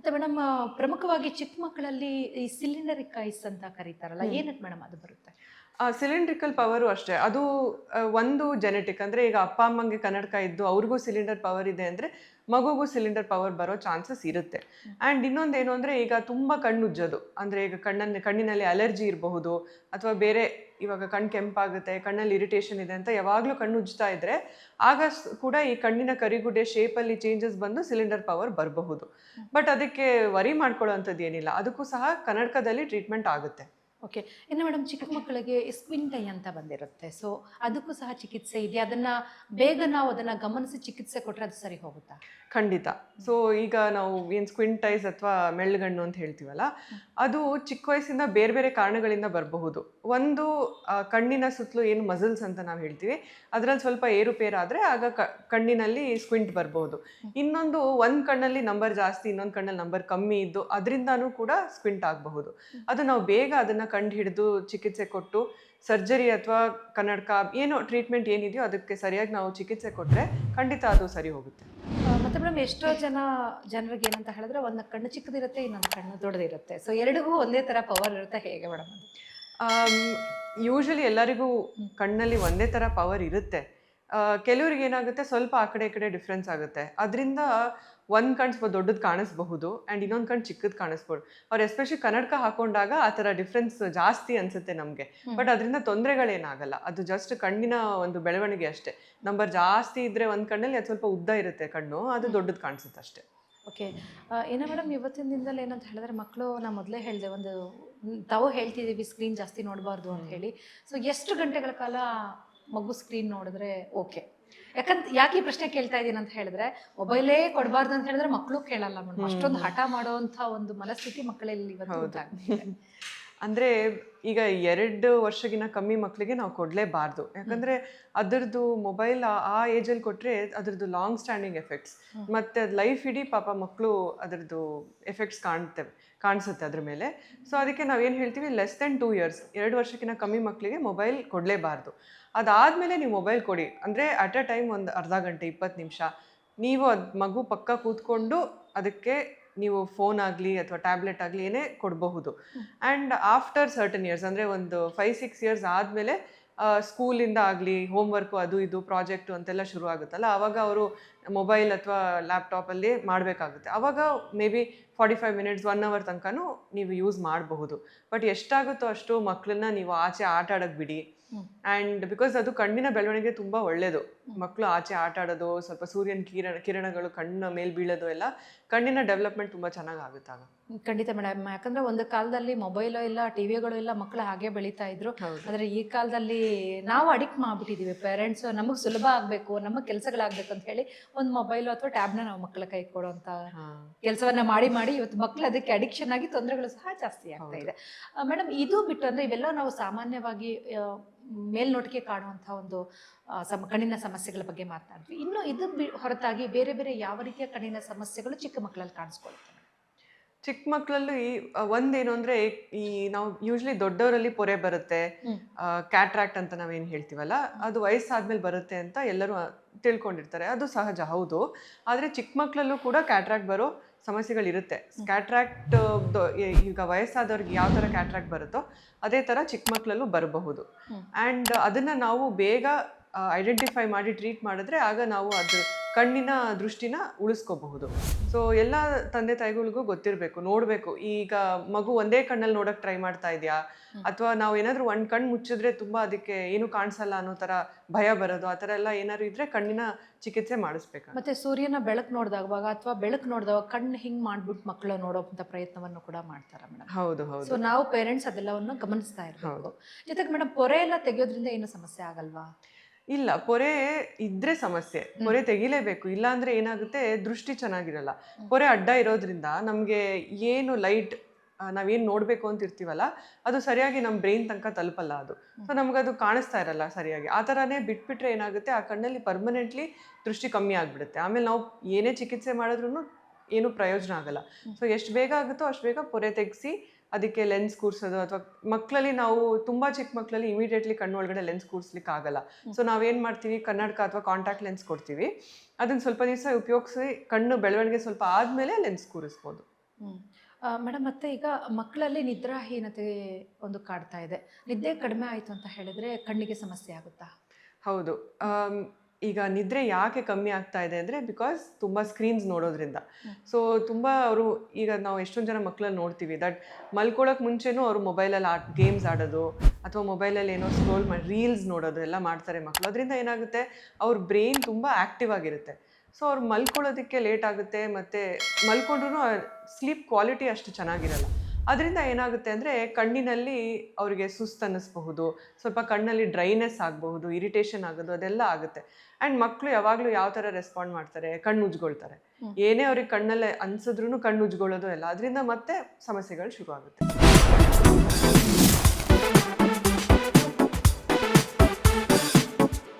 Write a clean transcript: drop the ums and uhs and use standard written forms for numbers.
ಮತ್ತೆ ಮೇಡಮ್ ಪ್ರಮುಖವಾಗಿ ಚಿಕ್ಕ ಮಕ್ಕಳಲ್ಲಿ ಈ ಸಿಲಿಂಡರಿಕ್ ಐಸ್ ಅಂತ ಕರೀತಾರಲ್ಲ, ಏನಕ್ಕೆ ಮೇಡಮ್ ಅದು ಬರುತ್ತೆ? ಸಿಲಿಂಡ್ರಿಕಲ್ ಪವರು ಅಷ್ಟೇ. ಅದು ಒಂದು ಜೆನೆಟಿಕ್. ಅಂದರೆ ಈಗ ಅಪ್ಪ ಅಮ್ಮಂಗೆ ಕನ್ನಡಕ ಇದ್ದು ಅವ್ರಿಗೂ ಸಿಲಿಂಡರ್ ಪವರ್ ಇದೆ ಅಂದರೆ ಮಗುಗೂ ಸಿಲಿಂಡರ್ ಪವರ್ ಬರೋ ಚಾನ್ಸಸ್ ಇರುತ್ತೆ. ಆ್ಯಂಡ್ ಇನ್ನೊಂದೇನು ಅಂದರೆ ಈಗ ತುಂಬ ಕಣ್ಣುಜ್ಜೋದು, ಅಂದರೆ ಈಗ ಕಣ್ಣಿನಲ್ಲಿ ಅಲರ್ಜಿ ಇರಬಹುದು, ಅಥವಾ ಬೇರೆ ಇವಾಗ ಕಣ್ಣು ಕೆಂಪಾಗುತ್ತೆ, ಕಣ್ಣಲ್ಲಿ ಇರಿಟೇಷನ್ ಇದೆ ಅಂತ ಯಾವಾಗಲೂ ಕಣ್ಣು ಉಜ್ತಾ ಇದ್ದರೆ ಆಗ ಕೂಡ ಈ ಕಣ್ಣಿನ ಕರಿಗುಡ್ಡೆ ಶೇಪಲ್ಲಿ ಚೇಂಜಸ್ ಬಂದು ಸಿಲಿಂಡರ್ ಪವರ್ ಬರಬಹುದು. ಬಟ್ ಅದಕ್ಕೆ ವರಿ ಮಾಡ್ಕೊಳ್ಳೋ ಅಂಥದ್ದು ಏನಿಲ್ಲ, ಅದಕ್ಕೂ ಸಹ ಕನ್ನಡಕದಲ್ಲಿ ಟ್ರೀಟ್ಮೆಂಟ್ ಆಗುತ್ತೆ. ಓಕೆ. ಇನ್ನು ಮೇಡಮ್ ಚಿಕ್ಕ ಮಕ್ಕಳಿಗೆ ಸ್ಕ್ವಿಂಟ್ ಐ ಅಂತ ಬಂದಿರುತ್ತೆ, ಸೊ ಅದಕ್ಕೂ ಸಹ ಚಿಕಿತ್ಸೆ ಇದೆಯಾ? ಬೇಗ ನಾವು ಅದನ್ನ ಗಮನಿಸಿ ಚಿಕಿತ್ಸೆ ಕೊಟ್ಟರೆ ಅದು ಸರಿ ಹೋಗುತ್ತಾ? ಖಂಡಿತ. ಸೊ ಈಗ ನಾವು ಏನು ಸ್ಕ್ವಿಂಟ್ ಐಸ್ ಅಥವಾ ಮೆಳ್ಳುಗಣ್ಣು ಅಂತ ಹೇಳ್ತೀವಲ್ಲ, ಅದು ಚಿಕ್ಕ ವಯಸ್ಸಿಂದ ಬೇರೆ ಬೇರೆ ಕಾರಣಗಳಿಂದ ಬರಬಹುದು. ಒಂದು ಕಣ್ಣಿನ ಸುತ್ತಲೂ ಏನು ಮಸಲ್ಸ್ ಅಂತ ನಾವು ಹೇಳ್ತೀವಿ, ಅದರಲ್ಲಿ ಸ್ವಲ್ಪ ಏರುಪೇರಾದರೆ ಆಗ ಕಣ್ಣಿನಲ್ಲಿ ಸ್ಕ್ವಿಂಟ್ ಬರ್ಬೋದು. ಇನ್ನೊಂದು ಒಂದು ಕಣ್ಣಲ್ಲಿ ನಂಬರ್ ಜಾಸ್ತಿ, ಇನ್ನೊಂದು ಕಣ್ಣಲ್ಲಿ ನಂಬರ್ ಕಮ್ಮಿ ಇದ್ದು ಅದರಿಂದನೂ ಕೂಡ ಸ್ಕ್ವಿಂಟ್ ಆಗಬಹುದು. ಅದು ನಾವು ಬೇಗ ಅದನ್ನು ಕಂಡು ಹಿಡಿದು ಚಿಕಿತ್ಸೆ ಕೊಟ್ಟು ಸರ್ಜರಿ ಅಥವಾ ಕನ್ನಡಕ ಏನೋ ಟ್ರೀಟ್ಮೆಂಟ್ ಏನಿದೆಯೋ ಅದಕ್ಕೆ ಸರಿಯಾಗಿ ನಾವು ಚಿಕಿತ್ಸೆ ಕೊಟ್ಟರೆ ಖಂಡಿತ ಅದು ಸರಿ ಹೋಗುತ್ತೆ. ಮತ್ತೆ ಮೇಡಮ್ ಎಷ್ಟೋ ಜನರಿಗೆ ಏನಂತ ಹೇಳಿದ್ರೆ, ಒಂದು ಕಣ್ಣು ಚಿಕ್ಕದಿರುತ್ತೆ, ಇನ್ನೊಂದು ಕಣ್ಣು ದೊಡ್ಡದಿರುತ್ತೆ, ಸೊ ಎರಡಿಗೂ ಒಂದೇ ಥರ ಪವರ್ ಇರುತ್ತೆ, ಹೇಗೆ ಮೇಡಮ್ ಅದು? ಯೂಶಲಿ ಎಲ್ಲರಿಗೂ ಕಣ್ಣಲ್ಲಿ ಒಂದೇ ಥರ ಪವರ್ ಇರುತ್ತೆ. ಕೆಲವ್ರಿಗೆ ಏನಾಗುತ್ತೆ, ಸ್ವಲ್ಪ ಆ ಕಡೆ ಈ ಕಡೆ ಡಿಫ್ರೆನ್ಸ್ ಆಗುತ್ತೆ. ಅದರಿಂದ ಒಂದು ಕಣ್ಣು ಸ್ವಲ್ಪ ದೊಡ್ಡದು ಕಾಣಿಸ್ಬಹುದು ಆ್ಯಂಡ್ ಇನ್ನೊಂದು ಕಣ್ಣು ಚಿಕ್ಕದು ಕಾಣಿಸ್ಬೋದು. ಅವ್ರು ಎಸ್ಪೆಷಲಿ ಕನ್ನಡಕ ಹಾಕೊಂಡಾಗ ಆ ಥರ ಡಿಫ್ರೆನ್ಸ್ ಜಾಸ್ತಿ ಅನಿಸುತ್ತೆ ನಮಗೆ. ಬಟ್ ಅದರಿಂದ ತೊಂದರೆಗಳೇನಾಗಲ್ಲ, ಅದು ಜಸ್ಟ್ ಕಣ್ಣಿನ ಒಂದು ಬೆಳವಣಿಗೆ ಅಷ್ಟೇ. ನಂಬರ್ ಜಾಸ್ತಿ ಇದ್ದರೆ ಒಂದು ಕಣ್ಣಲ್ಲಿ ಅದು ಸ್ವಲ್ಪ ಉದ್ದ ಇರುತ್ತೆ ಕಣ್ಣು, ಅದು ದೊಡ್ಡದು ಕಾಣಿಸುತ್ತೆ ಅಷ್ಟೇ. ಓಕೆ. ಏನೋ ಮೇಡಮ್ ಇವತ್ತಿನ ದಿನದಲ್ಲಿ ಏನಂತ ಹೇಳಿದ್ರೆ, ಮಕ್ಕಳು ನಾ ಮೊದಲೇ ಹೇಳಿದೆ, ಒಂದು ತಾವು ಹೇಳ್ತಿದ್ದೀವಿ ಸ್ಕ್ರೀನ್ ಜಾಸ್ತಿ ನೋಡಬಾರ್ದು ಅಂತ ಹೇಳಿ. ಸೊ ಎಷ್ಟು ಗಂಟೆಗಳ ಕಾಲ ಮಗು ಸ್ಕ್ರೀನ್ ನೋಡಿದ್ರೆ ಓಕೆ? ಯಾಕೆ ಈ ಪ್ರಶ್ನೆ ಕೇಳ್ತಾ ಇದ್ದೀನಿ ಅಂತ ಹೇಳಿದ್ರೆ, ಮೊಬೈಲೇ ಕೊಡಬಾರ್ದು ಅಂತ ಹೇಳಿದ್ರೆ ಮಕ್ಕಳು ಕೇಳಲ್ಲ ಮೇಡಮ್. ಅಷ್ಟೊಂದು ಹಠ ಮಾಡುವಂಥ ಒಂದು ಮನಸ್ಥಿತಿ ಮಕ್ಕಳಲ್ಲಿ ಇವತ್ತು ಉಂಟಾಗಿದೆ. ಅಂದರೆ ಈಗ 2 ವರ್ಷಗಿನ ಕಮ್ಮಿ ಮಕ್ಕಳಿಗೆ ನಾವು ಕೊಡಲೇಬಾರ್ದು. ಯಾಕಂದರೆ ಅದರದ್ದು ಮೊಬೈಲ್ ಆ ಏಜಲ್ಲಿ ಕೊಟ್ಟರೆ ಅದರದ್ದು ಲಾಂಗ್ ಸ್ಟ್ಯಾಂಡಿಂಗ್ ಎಫೆಕ್ಟ್ಸ್, ಮತ್ತು ಅದು ಲೈಫ್ ಇಡೀ ಪಾಪ ಮಕ್ಕಳು ಅದರದ್ದು ಎಫೆಕ್ಟ್ಸ್ ಕಾಣಿಸುತ್ತೆ ಅದ್ರ ಮೇಲೆ. ಸೊ ಅದಕ್ಕೆ ನಾವೇನು ಹೇಳ್ತೀವಿ, ಲೆಸ್ ದೆನ್ 2 ಇಯರ್ಸ್, 2 ವರ್ಷಕ್ಕಿಂತ ಕಮ್ಮಿ ಮಕ್ಕಳಿಗೆ ಮೊಬೈಲ್ ಕೊಡಲೇಬಾರ್ದು. ಅದಾದಮೇಲೆ ನೀವು ಮೊಬೈಲ್ ಕೊಡಿ, ಅಂದರೆ ಅಟ್ ಅ ಟೈಮ್ ಒಂದು ಅರ್ಧ ಗಂಟೆ 20 ನಿಮಿಷ ನೀವು ಅದು ಮಗು ಪಕ್ಕ ಕೂತ್ಕೊಂಡು ಅದಕ್ಕೆ ನೀವು ಫೋನ್ ಆಗಲಿ ಅಥವಾ ಟ್ಯಾಬ್ಲೆಟ್ ಆಗಲಿ ಏನೇ ಕೊಡಬಹುದು. ಆ್ಯಂಡ್ ಆಫ್ಟರ್ ಸರ್ಟನ್ ಇಯರ್ಸ್, ಅಂದರೆ ಒಂದು 5-6 ಇಯರ್ಸ್ ಆದಮೇಲೆ ಸ್ಕೂಲಿಂದ ಆಗಲಿ ಹೋಮ್ವರ್ಕು ಅದು ಇದು ಪ್ರಾಜೆಕ್ಟು ಅಂತೆಲ್ಲ ಶುರು ಆಗುತ್ತಲ್ಲ, ಆವಾಗ ಅವರು ಮೊಬೈಲ್ ಅಥವಾ ಲ್ಯಾಪ್ಟಾಪಲ್ಲಿ ಮಾಡಬೇಕಾಗುತ್ತೆ. ಆವಾಗ ಮೇ ಬಿ 45 ಮಿನಿಟ್ಸ್ 1 ಅವರ್ ತನಕನೂ ನೀವು ಯೂಸ್ ಮಾಡಬಹುದು. ಬಟ್ ಎಷ್ಟಾಗುತ್ತೋ ಅಷ್ಟು ಮಕ್ಕಳನ್ನ ನೀವು ಆಚೆ ಆಟ ಆಡೋಕ್ಕೆ ಬಿಡಿ. ಆ್ಯಂಡ್ ಬಿಕಾಸ್ ಅದು ಕಣ್ಣಿನ ಬೆಳವಣಿಗೆ ತುಂಬ ಒಳ್ಳೆಯದು. ಮಕ್ಕಳು ಆಚೆ ಆಟ ಆಡೋದು, ಸ್ವಲ್ಪ ಸೂರ್ಯನ ಕಿರಣಗಳು ಕಣ್ಣ ಮೇಲೆ ಬೀಳೋದು ಎಲ್ಲ ಕಣ್ಣಿನ ಡೆವಲಪ್ಮೆಂಟ್ ತುಂಬ ಚೆನ್ನಾಗಿ ಆಗುತ್ತಾಗ. ಖಂಡಿತ ಮೇಡಮ್. ಯಾಕಂದ್ರೆ ಒಂದು ಕಾಲದಲ್ಲಿ ಮೊಬೈಲು ಇಲ್ಲ, ಟಿವಿಗಳು ಇಲ್ಲ, ಮಕ್ಕಳು ಹಾಗೆ ಬೆಳೀತಾ ಇದ್ರು. ಆದರೆ ಈ ಕಾಲದಲ್ಲಿ ನಾವು ಅಡಿಕ್ಟ್ ಮಾಡ್ಬಿಟ್ಟಿದೀವಿ. ಪೇರೆಂಟ್ಸ್ ನಮಗೆ ಸುಲಭ ಆಗಬೇಕು, ನಮ್ಮ ಕೆಲಸಗಳಾಗಬೇಕು ಅಂತ ಹೇಳಿ ಒಂದು ಮೊಬೈಲು ಅಥವಾ ಟ್ಯಾಬ್ನ ನಾವು ಮಕ್ಕಳ ಕೈ ಕೊಡುವಂಥ ಕೆಲಸವನ್ನ ಮಾಡಿ ಇವತ್ತು ಮಕ್ಕಳು ಅದಕ್ಕೆ ಅಡಿಕ್ಷನ್ ಆಗಿ ತೊಂದರೆಗಳು ಸಹ ಜಾಸ್ತಿ ಆಗ್ತಾ ಇದೆ. ಮೇಡಮ್, ಇದು ಬಿಟ್ಟು ಅಂದರೆ ಇವೆಲ್ಲ ನಾವು ಸಾಮಾನ್ಯವಾಗಿ ಮೇಲ್ನೋಟಿಗೆ ಕಾಣುವಂಥ ಒಂದು ಕಣ್ಣಿನ ಸಮಸ್ಯೆಗಳ ಬಗ್ಗೆ ಮಾತನಾಡ್ತೀವಿ. ಇನ್ನು ಇದು ಹೊರತಾಗಿ ಬೇರೆ ಬೇರೆ ಯಾವ ರೀತಿಯ ಕಣ್ಣಿನ ಸಮಸ್ಯೆಗಳು ಚಿಕ್ಕ ಮಕ್ಕಳಲ್ಲಿ ಕಾಣಿಸ್ಕೊಳ್ತವೆ? ಚಿಕ್ಕ ಮಕ್ಕಳಲ್ಲೂ ಒಂದೇನು ಅಂದರೆ, ಈ ನಾವು ಯೂಶ್ವಲಿ ದೊಡ್ಡವರಲ್ಲಿ ಪೊರೆ ಬರುತ್ತೆ, ಕ್ಯಾಟ್ರಾಕ್ಟ್ ಅಂತ ನಾವೇನು ಹೇಳ್ತೀವಲ್ಲ, ಅದು ವಯಸ್ಸಾದ್ಮೇಲೆ ಬರುತ್ತೆ ಅಂತ ಎಲ್ಲರೂ ತಿಳ್ಕೊಂಡಿರ್ತಾರೆ. ಅದು ಸಹಜ, ಹೌದು. ಆದರೆ ಚಿಕ್ಕ ಮಕ್ಕಳಲ್ಲೂ ಕೂಡ ಕ್ಯಾಟ್ರಾಕ್ಟ್ ಬರೋ ಸಮಸ್ಯೆಗಳಿರುತ್ತೆ. ಕ್ಯಾಟ್ರಾಕ್ಟ್ ಈಗ ವಯಸ್ಸಾದವ್ರಿಗೆ ಯಾವ ಥರ ಕ್ಯಾಟ್ರಾಕ್ಟ್ ಬರುತ್ತೋ ಅದೇ ಥರ ಚಿಕ್ಕ ಮಕ್ಕಳಲ್ಲೂ ಬರಬಹುದು. ಆ್ಯಂಡ್ ಅದನ್ನು ನಾವು ಬೇಗ ಐಡೆಂಟಿಫೈ ಮಾಡಿ ಟ್ರೀಟ್ ಮಾಡಿದ್ರೆ ಆಗ ನಾವು ಅದು ಕಣ್ಣಿನ ದೃಷ್ಟಿನ ಉಳಿಸ್ಕೋಬಹುದು. ಸೊ ಎಲ್ಲ ತಂದೆ ತಾಯಿಗಳಿಗೂ ಗೊತ್ತಿರಬೇಕು, ನೋಡಬೇಕು. ಈಗ ಮಗು ಒಂದೇ ಕಣ್ಣಲ್ಲಿ ನೋಡೋಕ್ಕೆ ಟ್ರೈ ಮಾಡ್ತಾ ಇದೆಯಾ, ಅಥವಾ ನಾವು ಏನಾದರೂ ಒಂದು ಕಣ್ಣು ಮುಚ್ಚಿದ್ರೆ ತುಂಬ ಅದಕ್ಕೆ ಏನು ಕಾಣಿಸಲ್ಲ ಅನ್ನೋ ಥರ ಭಯ ಬರೋದು, ಆ ಥರ ಎಲ್ಲ ಏನಾದ್ರು ಇದ್ದರೆ ಕಣ್ಣಿನ ಚಿಕಿತ್ಸೆ ಮಾಡಿಸ್ಬೇಕು. ಮತ್ತೆ ಸೂರ್ಯನ ಬೆಳಕು ನೋಡಿದಾಗ ಅಥವಾ ಬೆಳಕು ನೋಡಿದಾಗ ಕಣ್ಣು ಹಿಂಗೆ ಮಾಡ್ಬಿಟ್ಟು ಮಕ್ಕಳು ನೋಡೋಂಥ ಪ್ರಯತ್ನವನ್ನು ಕೂಡ ಮಾಡ್ತಾರೆ ಮೇಡಮ್. ಹೌದು ಹೌದು. ಸೊ ನಾವು ಪೇರೆಂಟ್ಸ್ ಅದೆಲ್ಲವನ್ನು ಗಮನಿಸ್ತಾ ಇರಬೇಕು. ಜೊತೆಗೆ ಮೇಡಮ್, ಪೊರೆ ಎಲ್ಲ ತೆಗೆಯೋದ್ರಿಂದ ಏನು ಸಮಸ್ಯೆ ಆಗಲ್ವಾ? ಇಲ್ಲ, ಪೊರೆ ಇದ್ರೆ ಸಮಸ್ಯೆ. ಪೊರೆ ತೆಗಿಲೇಬೇಕು, ಇಲ್ಲಾಂದ್ರೆ ಏನಾಗುತ್ತೆ, ದೃಷ್ಟಿ ಚೆನ್ನಾಗಿರಲ್ಲ. ಪೊರೆ ಅಡ್ಡ ಇರೋದ್ರಿಂದ ನಮಗೆ ಏನು ಲೈಟ್ ನಾವೇನು ನೋಡಬೇಕು ಅಂತ ಇರ್ತೀವಲ್ಲ ಅದು ಸರಿಯಾಗಿ ನಮ್ಮ ಬ್ರೈನ್ ತನಕ ತಲುಪಲ್ಲ ಅದು. ಸೊ ನಮಗದು ಕಾಣಿಸ್ತಾ ಇರಲ್ಲ ಸರಿಯಾಗಿ. ಆ ಥರನೇ ಬಿಟ್ಬಿಟ್ರೆ ಏನಾಗುತ್ತೆ, ಆ ಕಣ್ಣಲ್ಲಿ ಪರ್ಮನೆಂಟ್ಲಿ ದೃಷ್ಟಿ ಕಮ್ಮಿ ಆಗಿಬಿಡುತ್ತೆ. ಆಮೇಲೆ ನಾವು ಏನೇ ಚಿಕಿತ್ಸೆ ಮಾಡಿದ್ರೂ ಏನೂ ಪ್ರಯೋಜನ ಆಗಲ್ಲ. ಸೊ ಎಷ್ಟು ಬೇಗ ಆಗುತ್ತೋ ಅಷ್ಟು ಬೇಗ ಪೊರೆ ತೆಗೆಸಿ ಅದಕ್ಕೆ ಲೆನ್ಸ್ ಕೂರಿಸೋದು, ಅಥವಾ ಮಕ್ಕಳಲ್ಲಿ ನಾವು ತುಂಬ ಚಿಕ್ಕ ಮಕ್ಕಳಲ್ಲಿ ಇಮಿಡಿಯೇಟ್ಲಿ ಕಣ್ಣು ಒಳಗಡೆ ಲೆನ್ಸ್ ಕೂರಿಸ್ಲಿಕ್ಕೆ ಆಗಲ್ಲ. ಸೊ ನಾವೇನು ಮಾಡ್ತೀವಿ, ಕನ್ನಡಕ ಅಥವಾ ಕಾಂಟ್ಯಾಕ್ಟ್ ಲೆನ್ಸ್ ಕೊಡ್ತೀವಿ. ಅದನ್ನು ಸ್ವಲ್ಪ ದಿವಸ ಉಪಯೋಗಿಸಿ ಕಣ್ಣು ಬೆಳವಣಿಗೆ ಸ್ವಲ್ಪ ಆದಮೇಲೆ ಲೆನ್ಸ್ ಕೂರಿಸ್ಬೋದು. ಮೇಡಮ್ ಮತ್ತೆ ಈಗ ಮಕ್ಕಳಲ್ಲಿ ನಿದ್ರಾಹೀನತೆ ಒಂದು ಕಾಡ್ತಾ ಇದೆ. ನಿದ್ದೆ ಕಡಿಮೆ ಆಯಿತು ಅಂತ ಹೇಳಿದ್ರೆ ಕಣ್ಣಿಗೆ ಸಮಸ್ಯೆ ಆಗುತ್ತಾ? ಹೌದು. ಈಗ ನಿದ್ರೆ ಯಾಕೆ ಕಮ್ಮಿ ಆಗ್ತಾ ಇದೆ ಅಂದರೆ ಬಿಕಾಸ್ ತುಂಬ ಸ್ಕ್ರೀನ್ಸ್ ನೋಡೋದ್ರಿಂದ. ಸೊ ತುಂಬ ಅವರು ಈಗ ನಾವು ಎಷ್ಟೊಂದು ಜನ ಮಕ್ಕಳಲ್ಲಿ ನೋಡ್ತೀವಿ ದಟ್ ಮಲ್ಕೊಳ್ಳೋಕೆ ಮುಂಚೆನೂ ಅವರು ಮೊಬೈಲಲ್ಲಿ ಗೇಮ್ಸ್ ಆಡೋದು ಅಥವಾ ಮೊಬೈಲಲ್ಲಿ ಏನೋ ಸ್ಕ್ರೋಲ್ ಮಾಡಿ ರೀಲ್ಸ್ ನೋಡೋದು ಎಲ್ಲ ಮಾಡ್ತಾರೆ ಮಕ್ಕಳು. ಅದರಿಂದ ಏನಾಗುತ್ತೆ, ಅವ್ರ ಬ್ರೈನ್ ತುಂಬ ಆ್ಯಕ್ಟಿವ್ ಆಗಿರುತ್ತೆ. ಸೊ ಅವ್ರು ಮಲ್ಕೊಳ್ಳೋದಕ್ಕೆ ಲೇಟ್ ಆಗುತ್ತೆ, ಮತ್ತು ಮಲ್ಕೊಂಡ್ರೂ ಸ್ಲೀಪ್ ಕ್ವಾಲಿಟಿ ಅಷ್ಟು ಚೆನ್ನಾಗಿರಲ್ಲ. ಅದರಿಂದ ಏನಾಗುತ್ತೆ ಅಂದರೆ ಕಣ್ಣಿನಲ್ಲಿ ಅವರಿಗೆ ಸುಸ್ತು ಅನ್ನಿಸ್ಬಹುದು, ಸ್ವಲ್ಪ ಕಣ್ಣಲ್ಲಿ ಡ್ರೈನೆಸ್ ಆಗಬಹುದು, ಇರಿಟೇಷನ್ ಆಗೋದು ಅದೆಲ್ಲ ಆಗುತ್ತೆ. ಆ್ಯಂಡ್ ಮಕ್ಕಳು ಯಾವಾಗಲೂ ಯಾವ ಥರ ರೆಸ್ಪಾಂಡ್ ಮಾಡ್ತಾರೆ, ಕಣ್ಣು ಉಜ್ಕೊಳ್ತಾರೆ. ಏನೇ ಅವ್ರಿಗೆ ಕಣ್ಣಲ್ಲೇ ಅನ್ಸಿದ್ರೂ ಕಣ್ಣು ಉಜ್ಕೊಳ್ಳೋದು ಎಲ್ಲ, ಅದರಿಂದ ಮತ್ತೆ ಸಮಸ್ಯೆಗಳು ಶುರು ಆಗುತ್ತೆ.